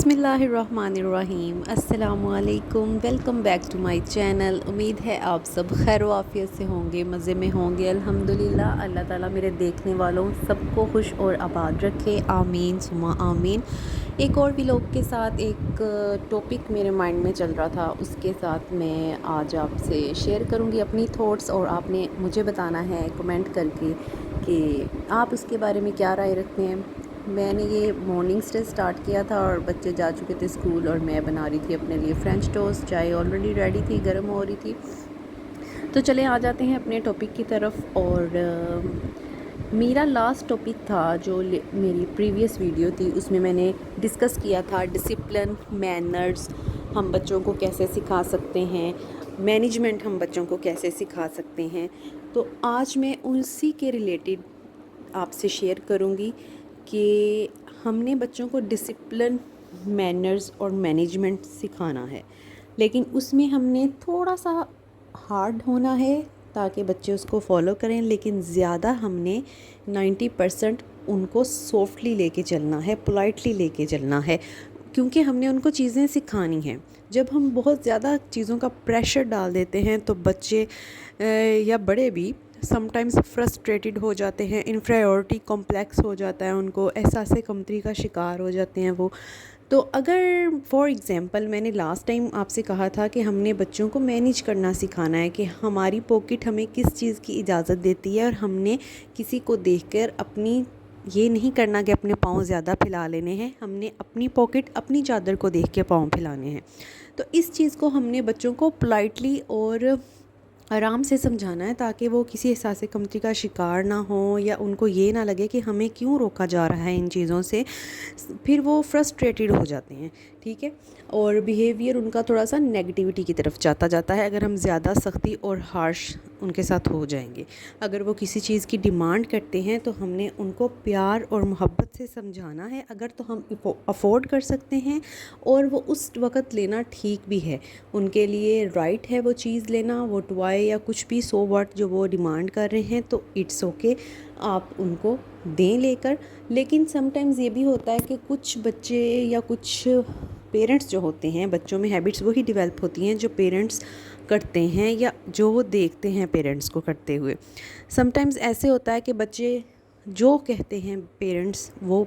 بسم اللہ الرحمن الرحیم، السلام علیکم، welcome back to my channel. امید ہے آپ سب خیر و عافیت سے ہوں گے، مزے میں ہوں گے الحمدللہ۔ اللہ تعالیٰ میرے دیکھنے والوں سب کو خوش اور آباد رکھے، آمین ثم آمین۔ ایک اور ولاگ کے ساتھ ایک ٹاپک میرے مائنڈ میں چل رہا تھا، اس کے ساتھ میں آج آپ سے شیئر کروں گی اپنی تھاٹس، اور آپ نے مجھے بتانا ہے کمنٹ کر کے کہ آپ اس کے بارے میں کیا رائے رکھتے ہیں۔ میں نے یہ مارننگ سے سٹارٹ کیا تھا اور بچے جا چکے تھے اسکول، اور میں بنا رہی تھی اپنے لیے فرینچ ٹوسٹ، چائے آلریڈی ریڈی تھی، گرم ہو رہی تھی۔ تو چلیں آ جاتے ہیں اپنے ٹاپک کی طرف۔ اور میرا لاسٹ ٹاپک تھا جو میری پریویس ویڈیو تھی، اس میں نے ڈسکس کیا تھا ڈسپلن، مینرز ہم بچوں کو کیسے سکھا سکتے ہیں، مینجمنٹ ہم بچوں کو کیسے سکھا سکتے ہیں۔ تو آج میں اسی کے ریلیٹڈ آپ سے شیئر کروں گی کہ ہم نے بچوں کو ڈسپلن، مینرز اور مینجمنٹ سکھانا ہے، لیکن اس میں ہم نے تھوڑا سا ہارڈ ہونا ہے تاکہ بچے اس کو فالو کریں، لیکن زیادہ ہم نے 90% ان کو سافٹلی لے کے چلنا ہے، پولائٹلی لے کے چلنا ہے، کیونکہ ہم نے ان کو چیزیں سکھانی ہیں۔ جب ہم بہت زیادہ چیزوں کا پریشر ڈال دیتے ہیں تو بچے یا بڑے بھی سم ٹائمز فرسٹریٹڈ ہو جاتے ہیں، انفیریورٹی کمپلیکس ہو جاتا ہے ان کو، احساس کمتری کا شکار ہو جاتے ہیں وہ۔ تو اگر فار ایگزامپل میں نے لاسٹ ٹائم آپ سے کہا تھا کہ ہم نے بچوں کو مینیج کرنا سکھانا ہے، کہ ہماری پاکٹ ہمیں کس چیز کی اجازت دیتی ہے، اور ہم نے کسی کو دیکھ کر اپنی یہ نہیں کرنا کہ اپنے پاؤں زیادہ پھیلا لینے ہیں، ہم نے اپنی پاکٹ اپنی چادر کو دیکھ کے پاؤں پھیلانے ہیں۔ تو اس چیز کو ہم نے بچوں کو پولائٹلی اور آرام سے سمجھانا ہے، تاکہ وہ کسی احساس کمتری کا شکار نہ ہوں، یا ان کو یہ نہ لگے کہ ہمیں کیوں روکا جا رہا ہے ان چیزوں سے، پھر وہ فرسٹریٹڈ ہو جاتے ہیں، ٹھیک ہے۔ اور بیہیویئر ان کا تھوڑا سا نیگیٹیوٹی کی طرف جاتا ہے اگر ہم زیادہ سختی اور ہارش ان کے ساتھ ہو جائیں گے۔ اگر وہ کسی چیز کی ڈیمانڈ کرتے ہیں تو ہم نے ان کو پیار اور محبت سے سمجھانا ہے، اگر تو ہم افورڈ کر سکتے ہیں اور وہ اس وقت لینا ٹھیک بھی ہے، ان کے لیے رائٹ ہے وہ چیز لینا، وہ ٹوائے یا کچھ بھی سو واٹ جو وہ ڈیمانڈ کر رہے ہیں، تو اٹس اوکے، آپ ان کو دیں لے کر۔ لیکن سم ٹائمز یہ بھی ہوتا ہے کہ کچھ بچے یا کچھ پیرنٹس جو ہوتے ہیں، بچوں میں ہیبٹس وہی ڈیولپ ہوتی ہیں جو پیرنٹس کرتے ہیں یا جو وہ دیکھتے ہیں پیرنٹس کو کرتے ہوئے۔ سم ٹائمز ایسے ہوتا ہے کہ بچے جو کہتے ہیں پیرنٹس وہ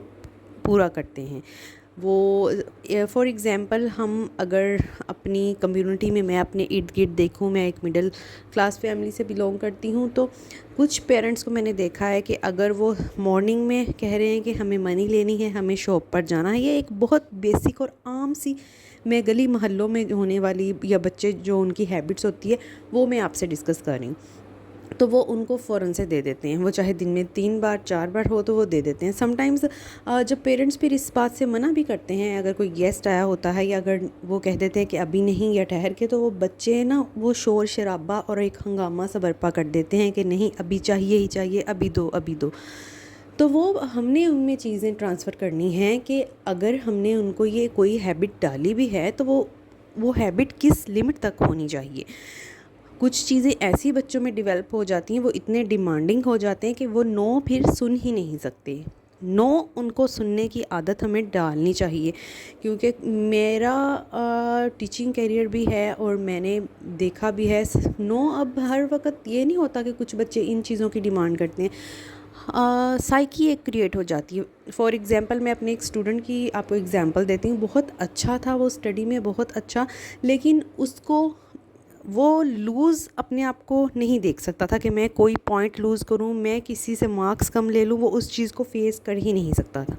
پورا کرتے ہیں۔ وہ فار ایگزامپل ہم اگر اپنی کمیونٹی میں اپنے ارد گرد دیکھوں، میں ایک مڈل کلاس فیملی سے بلونگ کرتی ہوں، تو کچھ پیرنٹس کو میں نے دیکھا ہے کہ اگر وہ مارننگ میں کہہ رہے ہیں کہ ہمیں منی لینی ہے، ہمیں شاپ پر جانا ہے، یہ ایک بہت بیسک اور عام سی میں گلی محلوں میں ہونے والی یا بچے جو ان کی ہیبٹس ہوتی ہے وہ میں آپ سے ڈسکس کر رہی ہوں، تو وہ ان کو فوراً سے دے دیتے ہیں، وہ چاہے دن میں 3 بار 4 بار ہو تو وہ دے دیتے ہیں۔ سم ٹائمز جب پیرنٹس پھر اس بات سے منع بھی کرتے ہیں، اگر کوئی گیسٹ آیا ہوتا ہے یا اگر وہ کہہ دیتے ہیں کہ ابھی نہیں یا ٹھہر کے، تو وہ بچے نا وہ شور شرابہ اور ایک ہنگامہ سا برپا کر دیتے ہیں کہ نہیں ابھی چاہیے ہی چاہیے، ابھی دو ابھی دو۔ تو وہ ہم نے ان میں چیزیں ٹرانسفر کرنی ہیں کہ اگر ہم نے ان کو یہ کوئی ہیبٹ ڈالی بھی ہے تو وہ ہیبٹ کس لمٹ تک ہونی چاہیے۔ کچھ چیزیں ایسی بچوں میں ڈیولپ ہو جاتی ہیں، وہ اتنے ڈیمانڈنگ ہو جاتے ہیں کہ وہ نو پھر سن ہی نہیں سکتے۔ نو ان کو سننے کی عادت ہمیں ڈالنی چاہیے، کیونکہ میرا ٹیچنگ کیریئر بھی ہے اور میں نے دیکھا بھی ہے نو اب ہر وقت یہ نہیں ہوتا کہ کچھ بچے ان چیزوں کی ڈیمانڈ کرتے ہیں، سائیکی ایک کریٹ ہو جاتی ہے۔ فار ایگزامپل میں اپنے ایک اسٹوڈنٹ کی آپ کو ایگزامپل دیتی ہوں، بہت اچھا تھا وہ اسٹڈی میں، بہت اچھا، لیکن اس کو وہ لوز اپنے آپ کو نہیں دیکھ سکتا تھا کہ میں کوئی پوائنٹ لوز کروں، میں کسی سے مارکس کم لے لوں، وہ اس چیز کو فیس کر ہی نہیں سکتا تھا۔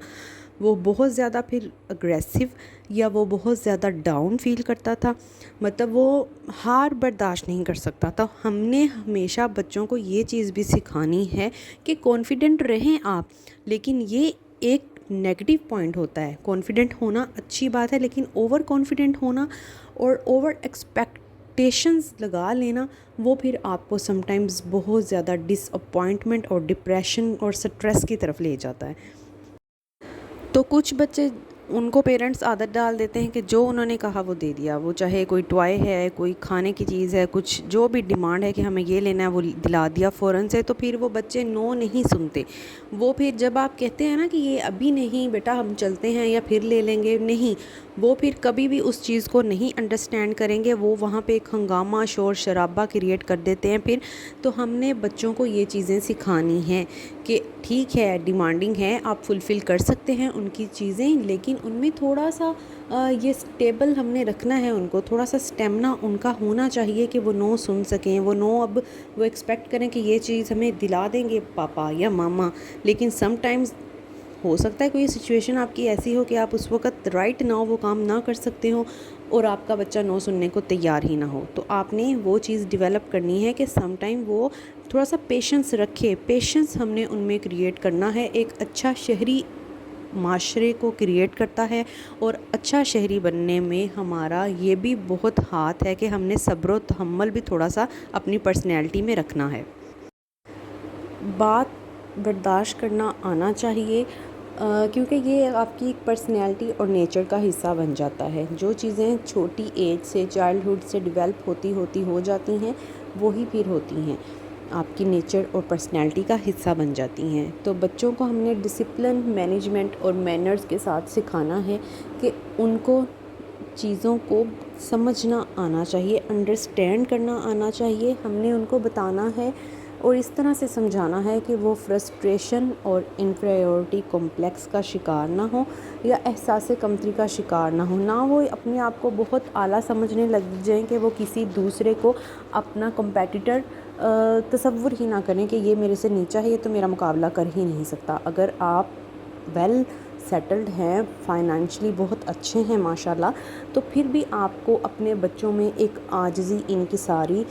وہ بہت زیادہ پھر اگریسو یا وہ بہت زیادہ ڈاؤن فیل کرتا تھا، مطلب وہ ہار برداشت نہیں کر سکتا تھا۔ ہم نے ہمیشہ بچوں کو یہ چیز بھی سکھانی ہے کہ کانفیڈنٹ رہیں آپ، لیکن یہ ایک نیگیٹو پوائنٹ ہوتا ہے۔ کانفیڈنٹ ہونا اچھی بات ہے، لیکن اوور کانفیڈنٹ ہونا اور اوور ایکسپیکٹیشنز لگا لینا، وہ پھر آپ کو سم ٹائمز بہت زیادہ ڈس اپوائنٹمنٹ اور ڈپریشن اور سٹریس کی طرف لے جاتا ہے۔ تو کچھ بچے ان کو پیرنٹس عادت ڈال دیتے ہیں کہ جو انہوں نے کہا وہ دے دیا، وہ چاہے کوئی ٹوائے ہے، کوئی کھانے کی چیز ہے، کچھ جو بھی ڈیمانڈ ہے کہ ہمیں یہ لینا ہے وہ دلا دیا فوراً سے، تو پھر وہ بچے نو نہیں سنتے۔ وہ پھر جب آپ کہتے ہیں نا کہ یہ ابھی نہیں بیٹا ہم چلتے ہیں یا پھر لے لیں گے، نہیں، وہ پھر کبھی بھی اس چیز کو نہیں انڈرسٹینڈ کریں گے، وہ وہاں پہ ایک ہنگامہ شور شرابہ کریٹ کر دیتے ہیں پھر۔ تو ہم نے بچوں کو یہ چیزیں سکھانی ہیں کہ ٹھیک ہے ڈیمانڈنگ ہے، آپ فلفل کر سکتے ہیں ان کی چیزیں، لیکن ان میں تھوڑا سا یہ سٹیبل ہم نے رکھنا ہے، ان کو تھوڑا سا سٹیمنا ان کا ہونا چاہیے کہ وہ نو سن سکیں، وہ نو اب وہ ایکسپیکٹ کریں کہ یہ چیز ہمیں دلا دیں گے پاپا یا ماما، لیکن سم ٹائمز ہو سکتا ہے کوئی سچویشن آپ کی ایسی ہو کہ آپ اس وقت رائٹ نہ وہ کام نہ کر سکتے ہو اور آپ کا بچہ نو سننے کو تیار ہی نہ ہو، تو آپ نے وہ چیز ڈیولپ کرنی ہے کہ سم ٹائم وہ تھوڑا سا پیشنس رکھے۔ پیشنس ہم نے ان میں کریٹ کرنا ہے، ایک اچھا شہری معاشرے کو کریٹ کرتا ہے، اور اچھا شہری بننے میں ہمارا یہ بھی بہت ہاتھ ہے کہ ہم نے صبر و تحمل بھی تھوڑا سا اپنی پرسنالٹی میں رکھنا ہے، بات برداشت کرنا آنا چاہیے، کیونکہ یہ آپ کی ایک پرسنالٹی اور نیچر کا حصہ بن جاتا ہے۔ جو چیزیں چھوٹی ایج سے چائلڈہڈ سے ڈیولپ ہوتی ہو جاتی ہیں، وہی پھر ہوتی ہیں آپ کی نیچر اور پرسنالٹی کا حصہ بن جاتی ہیں۔ تو بچوں کو ہم نے ڈسپلن، مینجمنٹ اور مینرز کے ساتھ سکھانا ہے کہ ان کو چیزوں کو سمجھنا آنا چاہیے، انڈرسٹینڈ کرنا آنا چاہیے، ہم نے ان کو بتانا ہے اور اس طرح سے سمجھانا ہے کہ وہ فرسٹریشن اور انفیریورٹی کمپلیکس کا شکار نہ ہوں یا احساس کمتری کا شکار نہ ہوں، نہ وہ اپنے آپ کو بہت اعلیٰ سمجھنے لگ جائیں کہ وہ کسی دوسرے کو اپنا کمپیٹیٹر تصور ہی نہ کریں کہ یہ میرے سے نیچا ہے، یہ تو میرا مقابلہ کر ہی نہیں سکتا۔ اگر آپ ویل سیٹلڈ ہیں، فائنینشلی بہت اچھے ہیں ماشاءاللہ، تو پھر بھی آپ کو اپنے بچوں میں ایک عاجزی انکساری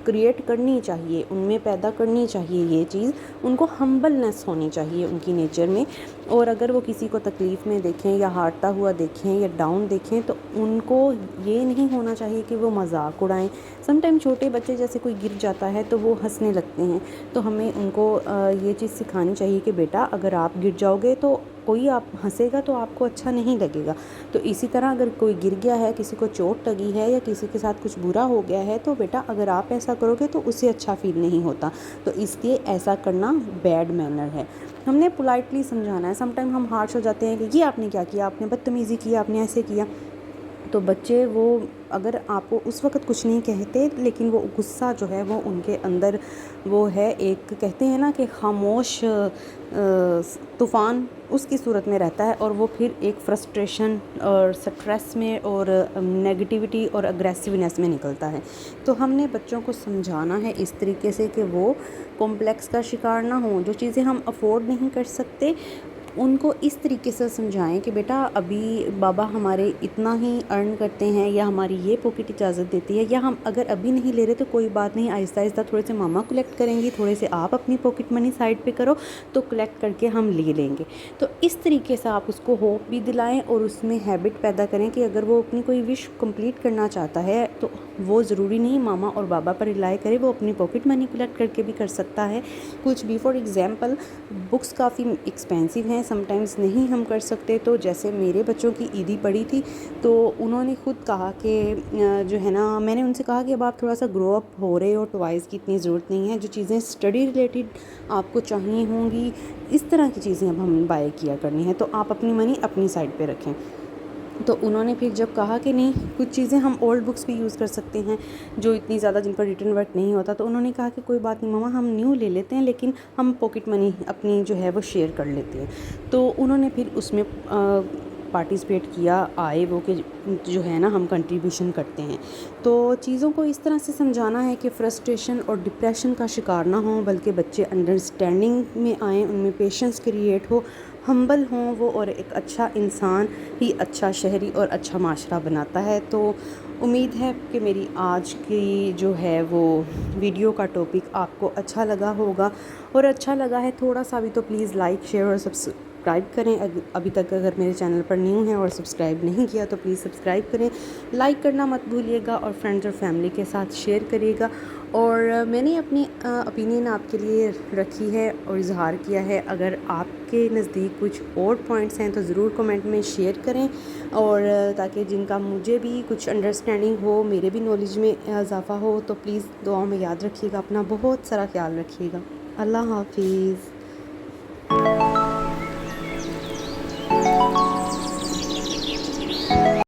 کریٹ کرنی چاہیے، ان میں پیدا کرنی چاہیے یہ چیز، ان کو ہمبلنس ہونی چاہیے ان کی نیچر میں، اور اگر وہ کسی کو تکلیف میں دیکھیں یا ہارتا ہوا دیکھیں یا ڈاؤن دیکھیں تو ان کو یہ نہیں ہونا چاہیے کہ وہ مذاق اڑائیں۔ سم ٹائم چھوٹے بچے جیسے کوئی گر جاتا ہے تو وہ ہنسنے لگتے ہیں، تو ہمیں ان کو یہ چیز سکھانی چاہیے کہ بیٹا اگر آپ گر جاؤ گے تو کوئی آپ ہنسے گا تو آپ کو اچھا نہیں لگے گا، تو اسی طرح اگر کوئی گر گیا ہے، کسی کو چوٹ لگی ہے یا کسی کے ساتھ کچھ برا ہو گیا ہے، تو بیٹا اگر آپ ایسا کرو گے تو اسے اچھا فیل نہیں ہوتا، تو اس لیے ایسا کرنا بیڈ مینر ہے۔ ہم نے پولائٹلی سمجھانا ہے، سم ٹائم ہم ہارش ہو جاتے ہیں کہ یہ آپ نے کیا کیا، آپ نے بدتمیزی کی، آپ نے ایسے کیا، تو بچے وہ اگر آپ کو اس وقت کچھ نہیں کہتے لیکن وہ غصہ جو ہے وہ ان کے اندر وہ ہے، ایک کہتے ہیں نا کہ خاموش طوفان اس کی صورت میں رہتا ہے، اور وہ پھر ایک فرسٹریشن اور سٹریس میں اور نیگیٹیوٹی اور اگریسونیس میں نکلتا ہے۔ تو ہم نے بچوں کو سمجھانا ہے اس طریقے سے کہ وہ کمپلیکس کا شکار نہ ہوں، جو چیزیں ہم افورڈ نہیں کر سکتے ان کو اس طریقے سے سمجھائیں کہ بیٹا ابھی بابا ہمارے اتنا ہی ارن کرتے ہیں یا ہماری یہ پاکٹ اجازت دیتی ہے، یا ہم اگر ابھی نہیں لے رہے تو کوئی بات نہیں، آہستہ آہستہ تھوڑے سے ماما کلیکٹ کریں گی، تھوڑے سے آپ اپنی پاکٹ منی سائڈ پہ کرو تو کلیکٹ کر کے ہم لے لیں گے۔ تو اس طریقے سے آپ اس کو ہوپ بھی دلائیں اور اس میں ہیبٹ پیدا کریں کہ اگر وہ اپنی کوئی وش کمپلیٹ کرنا چاہتا ہے تو وہ ضروری نہیں ماما اور بابا پر ریلائی کرے، وہ اپنی پاکٹ منی کلیکٹ کر کے بھی کر سکتا ہے کچھ بھی۔ For example books coffee expensive ہیں، سم ٹائمز نہیں ہم کر سکتے، تو جیسے میرے بچوں کی عیدی پڑی تھی تو انہوں نے خود کہا کہ جو ہے نا، میں نے ان سے کہا کہ اب آپ تھوڑا سا گرو اپ ہو رہے ہو، ٹوائز کی اتنی ضرورت نہیں ہے، جو چیزیں اسٹڈی ریلیٹڈ آپ کو چاہیے ہوں گی اس طرح کی چیزیں اب ہم بائی کیا کرنی ہے، تو آپ اپنی منی اپنی سائڈ پہ رکھیں۔ تو انہوں نے پھر جب کہا کہ نہیں کچھ چیزیں ہم اولڈ بکس بھی یوز کر سکتے ہیں جو اتنی زیادہ جن پر ریٹن ورک نہیں ہوتا، تو انہوں نے کہا کہ کوئی بات نہیں ماما ہم نیو لے لیتے ہیں لیکن ہم پاکٹ منی اپنی جو ہے وہ شیئر کر لیتے ہیں، تو انہوں نے پھر اس میں پارٹیسپیٹ کیا، آئے وہ کہ جو ہے نا ہم کنٹریبیوشن کرتے ہیں۔ تو چیزوں کو اس طرح سے سمجھانا ہے کہ فرسٹریشن اور ڈپریشن کا شکار نہ ہوں، بلکہ بچے انڈرسٹینڈنگ میں آئیں، ان میں پیشنس کریٹ ہو، ہمبل ہوں وہ، اور ایک اچھا انسان ہی اچھا شہری اور اچھا معاشرہ بناتا ہے۔ تو امید ہے کہ میری آج کی جو ہے وہ ویڈیو کا ٹاپک آپ کو اچھا لگا ہوگا، اور اچھا لگا ہے تھوڑا سا بھی تو پلیز لائک شیئر اور سبسکرائب کریں۔ ابھی تک اگر میرے چینل پر نیو ہیں اور سبسکرائب نہیں کیا تو پلیز سبسکرائب کریں، لائک کرنا مت بھولیے گا، اور فرینڈز اور فیملی کے ساتھ شیئر کریے گا، اور میں نے اپنی اوپینین آپ کے لیے رکھی ہے اور اظہار کیا ہے. اگر آپ کے نزدیک کچھ اور پوائنٹس ہیں تو ضرور کمنٹ میں شیئر کریں، اور تاکہ جن کا مجھے بھی کچھ انڈرسٹینڈنگ ہو، میرے بھی نالج میں اضافہ ہو، تو پلیز دعاؤں میں یاد رکھیے گا. اپنا بہت سارا خیال رکھیے گا. اللہ حافظ.